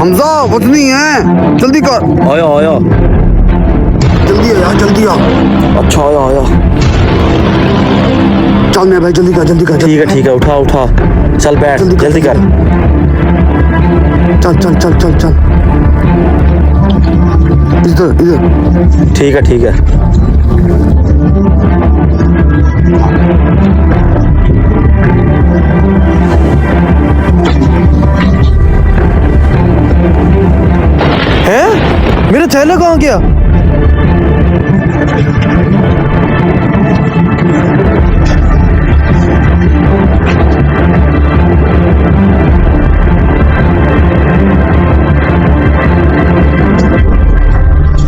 हमजा वजनी है, जल्दी कर। आया आया। जल्दी आ यार, जल्दी आ। अच्छा आया आया। चल मेरे भाई, जल्दी कर, जल्दी कर। ठीक है उठा उठा। चल बैठ, जल्दी कर। चल चल चल चल चल। इधर इधर। ठीक है। हैं? मेरा थैला कहाँ गया?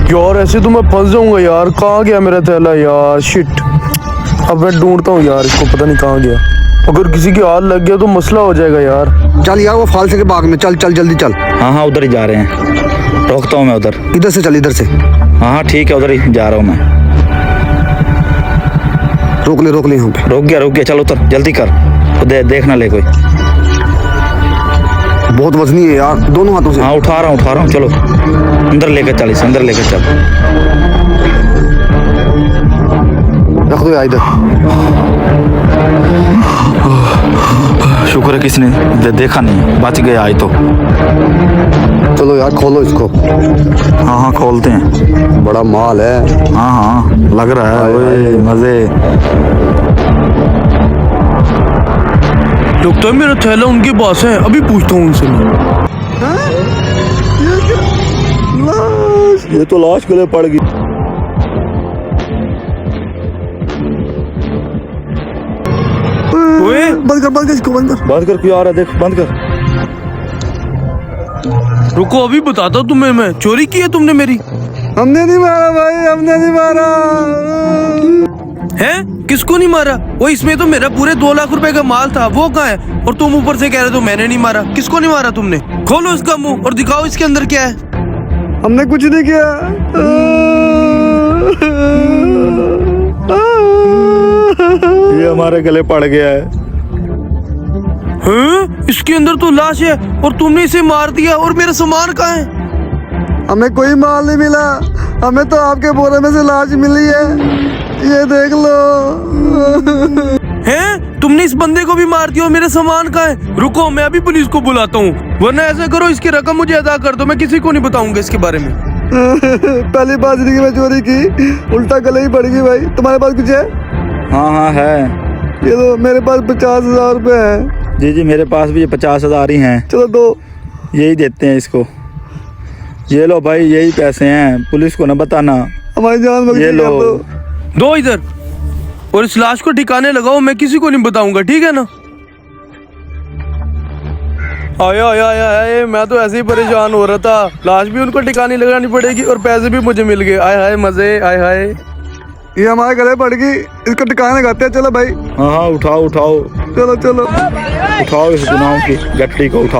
यार ऐसे तो मैं फंस जाऊंगा यार। कहाँ गया मेरा थैला यार? शिट। अब मैं ढूंढता हूँ यार इसको, पता नहीं कहाँ गया। अगर किसी की हाथ लग गया तो मसला हो जाएगा यार। चल यार वो फालसे के बाग में, चल चल जल्दी चल। हाँ उधर ही जा रहे हैं। रोकता हूँ मैं उधर। इधर से चल, इधर से। हाँ ठीक है, उधर ही जा रहा हूँ मैं। रोक ले यहाँ पे। रुक गया, चल उतर, जल्दी कर। देख ना ले कोई। बहुत वजनी है यार, दोनों हाथों से। हाँ उठा रहा हूँ। चलो अंदर लेकर चल, इसे अंदर लेकर चल। रख दो यार इधर। शुक्र है किसी ने देखा नहीं, बच गया आज तो। चलो यार खोलो इसको। हाँ खोलते हैं। बड़ा माल है। हाँ लग रहा है। ओए मजे। लगता है मेरा थैला उनके पास है। अभी पूछता हूँ उनसे मैं। ये तो लाश गले पड़ गई। बंद कर इसको, बंद कर क्यों आ रहा है? देख बंद कर। रुको अभी बताता हूँ तुम्हें मैं। चोरी की है तुमने मेरी? हमने नहीं मारा भाई, हमने नहीं मारा। हैं? किसको नहीं मारा? वो इसमें तो मेरा पूरे 2 लाख रुपए का माल था, वो कहाँ है? और तुम ऊपर से कह रहे हो मैंने नहीं मारा। किसको नहीं मारा तुमने? खोलो इसका मुंह और दिखाओ इसके अंदर क्या है। हमने कुछ नहीं किया। ये हमारे गले पड़ गया है। हैं? इसके अंदर तो लाश है और तुमने इसे मार दिया। और मेरा सामान कहाँ है? हमें कोई माल नहीं मिला, हमें तो आपके बोरे में से लाश मिली है। ये देख लो। हैं? तुमने इस बंदे को भी मार दिया और मेरा सामान कहाँ है? रुको मैं अभी पुलिस को बुलाता हूँ, वरना ऐसा करो इसकी रकम मुझे अदा कर दो। मैं किसी को नहीं बताऊंगा इसके बारे में। पहली बार जिंदगी में चोरी की, उल्टा गले ही पड़ गई भाई। तुम्हारे पास कुछ है? हाँ है। ये तो मेरे पास 50,000 रुपए है। जी मेरे पास भी 50,000 ही हैं। चलो दो। यही देते हैं इसको। ये लो भाई, यही पैसे हैं। पुलिस को ना बताना। हमारी जान बख्शी ये लो। दो इधर। और इस लाश को ठिकाने लगाओ, मैं किसी को नहीं बताऊंगा, ठीक है ना? आया आया आया आया। मैं तो ऐसे ही परेशान हो रहा था। लाश भी उनको ठिकाने लगानी पड़ेगी और पैसे भी मुझे मिल गए। आय हाय मजे, आय हाय। ये हमारे गले पड़ गई, इसको ठिकाने लगाते हैं। चलो भाई। हाँ उठाओ चलो उठाओ इस गुनाहों की गठरी को उठाओ।